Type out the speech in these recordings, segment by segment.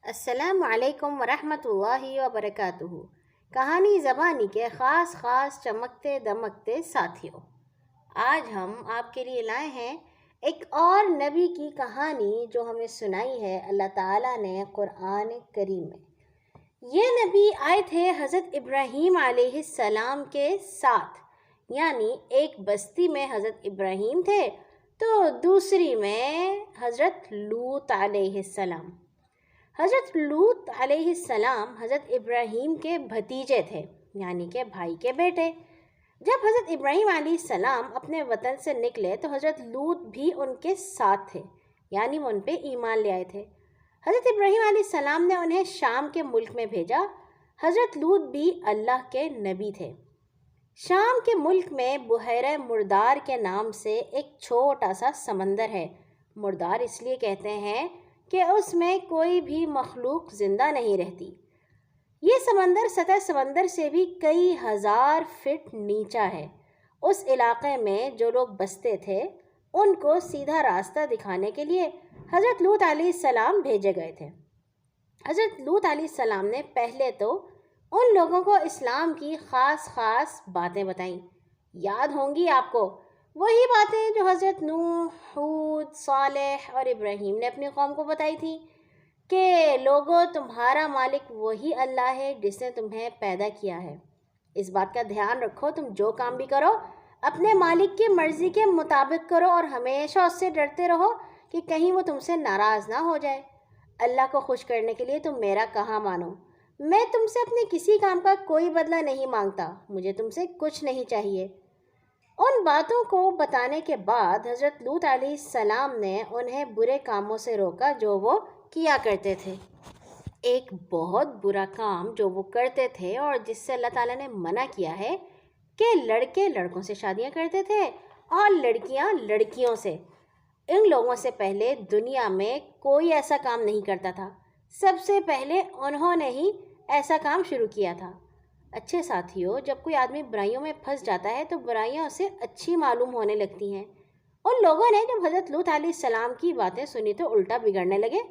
السلام علیکم ورحمۃ اللہ وبرکاتہ۔ کہانی زبانی کے خاص چمکتے دمکتے ساتھیوں، آج ہم آپ کے لیے لائے ہیں ایک اور نبی کی کہانی جو ہمیں سنائی ہے اللہ تعالیٰ نے قرآن کریم میں۔ یہ نبی آئے تھے حضرت ابراہیم علیہ السلام کے ساتھ، یعنی ایک بستی میں حضرت ابراہیم تھے تو دوسری میں حضرت لوط علیہ السلام۔ حضرت لوط علیہ السلام حضرت ابراہیم کے بھتیجے تھے، یعنی کہ بھائی کے بیٹے۔ جب حضرت ابراہیم علیہ السلام اپنے وطن سے نکلے تو حضرت لوط بھی ان کے ساتھ تھے، یعنی وہ ان پہ ایمان لے آئے تھے۔ حضرت ابراہیم علیہ السلام نے انہیں شام کے ملک میں بھیجا۔ حضرت لوط بھی اللہ کے نبی تھے۔ شام کے ملک میں بحیرہ مردار کے نام سے ایک چھوٹا سا سمندر ہے۔ مردار اس لیے کہتے ہیں کہ اس میں کوئی بھی مخلوق زندہ نہیں رہتی۔ یہ سمندر سطح سمندر سے بھی کئی ہزار فٹ نیچا ہے۔ اس علاقے میں جو لوگ بستے تھے ان کو سیدھا راستہ دکھانے کے لیے حضرت لوط علیہ السلام بھیجے گئے تھے۔ حضرت لوط علیہ السلام نے پہلے تو ان لوگوں کو اسلام کی خاص باتیں بتائیں۔ یاد ہوں گی آپ کو وہی باتیں جو حضرت نوح، ہود، صالح اور ابراہیم نے اپنی قوم کو بتائی تھی کہ لوگوں، تمہارا مالک وہی اللہ ہے جس نے تمہیں پیدا کیا ہے۔ اس بات کا دھیان رکھو، تم جو کام بھی کرو اپنے مالک کی مرضی کے مطابق کرو اور ہمیشہ اس سے ڈرتے رہو کہ کہیں وہ تم سے ناراض نہ ہو جائے۔ اللہ کو خوش کرنے کے لیے تم میرا کہا مانو۔ میں تم سے اپنے کسی کام کا کوئی بدلہ نہیں مانگتا، مجھے تم سے کچھ نہیں چاہیے۔ ان باتوں کو بتانے کے بعد حضرت لوط علیہ السلام نے انہیں برے کاموں سے روکا جو وہ کیا کرتے تھے۔ ایک بہت برا کام جو وہ کرتے تھے اور جس سے اللہ تعالیٰ نے منع کیا ہے کہ لڑکے لڑکوں سے شادیاں کرتے تھے اور لڑکیاں لڑکیوں سے۔ ان لوگوں سے پہلے دنیا میں کوئی ایسا کام نہیں کرتا تھا، سب سے پہلے انہوں نے ہی ایسا کام شروع کیا تھا۔ اچھے ساتھیوں، جب کوئی آدمی برائیوں میں پھنس جاتا ہے تو برائیاں اسے اچھی معلوم ہونے لگتی ہیں۔ ان لوگوں نے جب حضرت لوط علیہ السلام کی باتیں سنی تو الٹا بگڑنے لگے،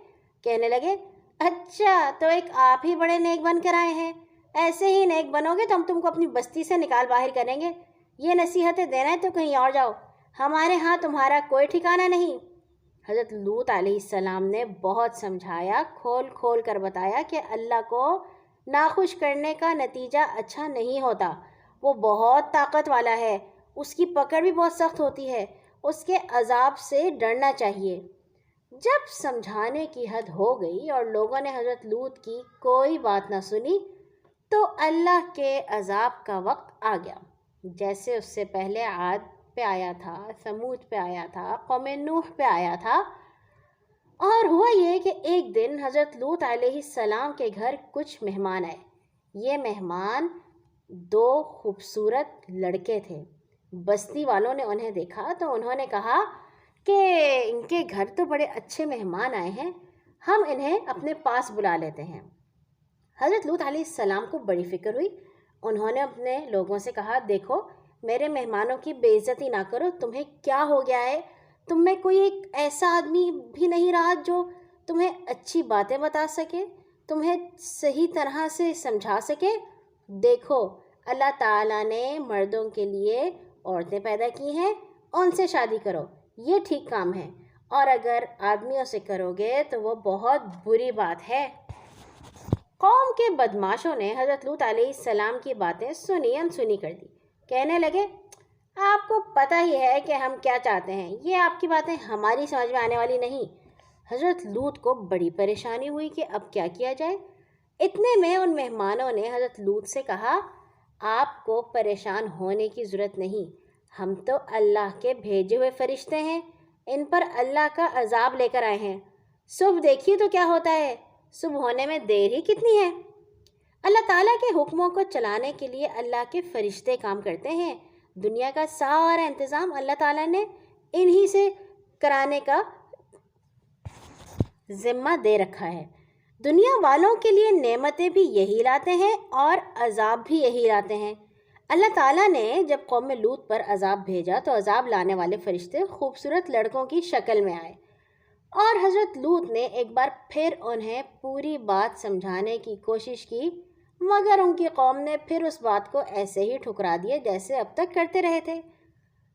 کہنے لگے اچھا تو ایک آپ ہی بڑے نیک بن کر آئے ہیں، ایسے ہی نیک بنو گے تو ہم تم کو اپنی بستی سے نکال باہر کریں گے، یہ نصیحتیں دینا ہے تو کہیں اور جاؤ، ہمارے ہاں تمہارا کوئی ٹھکانہ نہیں۔ حضرت لوط علیہ السلام نے بہت سمجھایا، کھول کر بتایا کہ اللہ کو ناخوش کرنے کا نتیجہ اچھا نہیں ہوتا، وہ بہت طاقت والا ہے، اس کی پکڑ بھی بہت سخت ہوتی ہے، اس کے عذاب سے ڈرنا چاہیے۔ جب سمجھانے کی حد ہو گئی اور لوگوں نے حضرت لوط کی کوئی بات نہ سنی تو اللہ کے عذاب کا وقت آ گیا، جیسے اس سے پہلے عاد پہ آیا تھا، ثمود پہ آیا تھا، قوم نوح پہ آیا تھا۔ اور ہوا یہ کہ ایک دن حضرت لوط علیہ السلام کے گھر کچھ مہمان آئے۔ یہ مہمان دو خوبصورت لڑکے تھے۔ بستی والوں نے انہیں دیکھا تو انہوں نے کہا کہ ان کے گھر تو بڑے اچھے مہمان آئے ہیں، ہم انہیں اپنے پاس بلا لیتے ہیں۔ حضرت لوط علیہ السلام کو بڑی فکر ہوئی۔ انہوں نے اپنے لوگوں سے کہا دیکھو، میرے مہمانوں کی بے عزتی نہ کرو، تمہیں کیا ہو گیا ہے؟ تم میں کوئی ایک ایسا آدمی بھی نہیں رہا جو تمہیں اچھی باتیں بتا سکے، تمہیں صحیح طرح سے سمجھا سکے؟ دیکھو، اللہ تعالیٰ نے مردوں کے لیے عورتیں پیدا کی ہیں، ان سے شادی کرو، یہ ٹھیک کام ہے، اور اگر آدمیوں سے کرو گے تو وہ بہت بری بات ہے۔ قوم کے بدماشوں نے حضرت لوط علیہ السلام کی باتیں سنی انسنی کر دی، کہنے لگے آپ کو پتہ ہی ہے کہ ہم کیا چاہتے ہیں، یہ آپ کی باتیں ہماری سمجھ میں آنے والی نہیں۔ حضرت لوط کو بڑی پریشانی ہوئی کہ اب کیا کیا جائے۔ اتنے میں ان مہمانوں نے حضرت لوط سے کہا آپ کو پریشان ہونے کی ضرورت نہیں، ہم تو اللہ کے بھیجے ہوئے فرشتے ہیں، ان پر اللہ کا عذاب لے کر آئے ہیں، صبح دیکھیے تو کیا ہوتا ہے، صبح ہونے میں دیر ہی کتنی ہے۔ اللہ تعالیٰ کے حکموں کو چلانے کے لیے اللہ کے فرشتے کام کرتے ہیں، دنیا کا سارا انتظام اللہ تعالیٰ نے انہی سے کرانے کا ذمہ دے رکھا ہے۔ دنیا والوں کے لیے نعمتیں بھی یہی لاتے ہیں اور عذاب بھی یہی لاتے ہیں۔ اللہ تعالیٰ نے جب قوم لوط پر عذاب بھیجا تو عذاب لانے والے فرشتے خوبصورت لڑکوں کی شکل میں آئے، اور حضرت لوط نے ایک بار پھر انہیں پوری بات سمجھانے کی کوشش کی، مگر ان کی قوم نے پھر اس بات کو ایسے ہی ٹھکرا دیا جیسے اب تک کرتے رہے تھے۔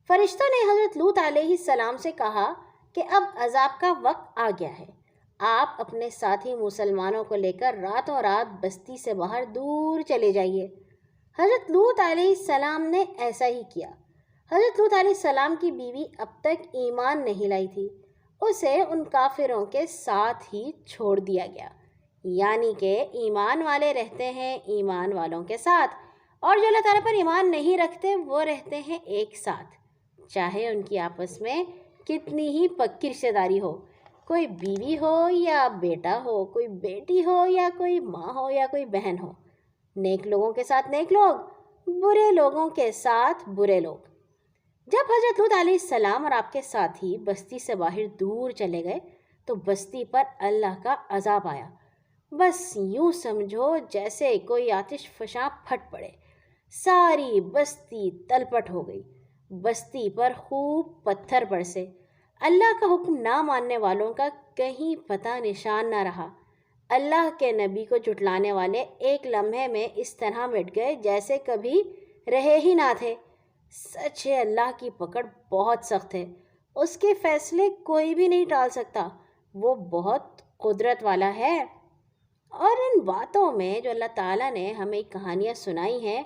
فرشتوں نے حضرت لوط علیہ السلام سے کہا کہ اب عذاب کا وقت آ گیا ہے، آپ اپنے ساتھی مسلمانوں کو لے کر راتوں رات بستی سے باہر دور چلے جائیے۔ حضرت لوط علیہ السلام نے ایسا ہی کیا۔ حضرت لوط علیہ السلام کی بیوی اب تک ایمان نہیں لائی تھی، اسے ان کافروں کے ساتھ ہی چھوڑ دیا گیا، یعنی کہ ایمان والے رہتے ہیں ایمان والوں کے ساتھ، اور جو اللہ تعالیٰ پر ایمان نہیں رکھتے وہ رہتے ہیں ایک ساتھ، چاہے ان کی آپس میں کتنی ہی پکی رشتہ داری ہو، کوئی بیوی ہو یا بیٹا ہو، کوئی بیٹی ہو یا کوئی ماں ہو یا کوئی بہن ہو۔ نیک لوگوں کے ساتھ نیک لوگ، برے لوگوں کے ساتھ برے لوگ۔ جب حضرت لوط علیہ السلام اور آپ کے ساتھی بستی سے باہر دور چلے گئے تو بستی پر اللہ کا عذاب آیا۔ بس یوں سمجھو جیسے کوئی آتش فشاں پھٹ پڑے، ساری بستی تلپٹ ہو گئی، بستی پر خوب پتھر برسے، اللہ کا حکم نہ ماننے والوں کا کہیں پتہ نشان نہ رہا۔ اللہ کے نبی کو جھٹلانے والے ایک لمحے میں اس طرح مٹ گئے جیسے کبھی رہے ہی نہ تھے۔ سچ ہے، اللہ کی پکڑ بہت سخت ہے، اس کے فیصلے کوئی بھی نہیں ٹال سکتا، وہ بہت قدرت والا ہے۔ اور ان باتوں میں جو اللہ تعالیٰ نے ہمیں کہانیاں سنائی ہیں،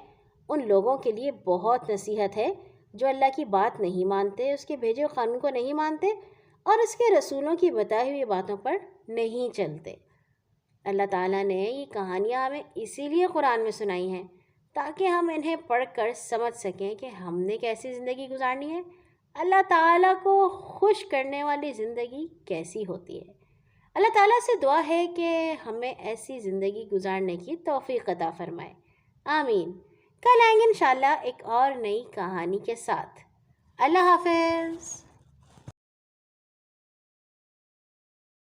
ان لوگوں کے لیے بہت نصیحت ہے جو اللہ کی بات نہیں مانتے، اس کے بھیجے ہوئے قانون کو نہیں مانتے اور اس کے رسولوں کی بتائی ہوئی باتوں پر نہیں چلتے۔ اللہ تعالیٰ نے یہ کہانیاں ہمیں اسی لیے قرآن میں سنائی ہیں تاکہ ہم انہیں پڑھ کر سمجھ سکیں کہ ہم نے کیسی زندگی گزارنی ہے، اللہ تعالیٰ کو خوش کرنے والی زندگی کیسی ہوتی ہے۔ اللہ تعالیٰ سے دعا ہے کہ ہمیں ایسی زندگی گزارنے کی توفیق عطا فرمائے، آمین۔ کل آئیں گے انشاءاللہ ایک اور نئی کہانی کے ساتھ۔ اللہ حافظ۔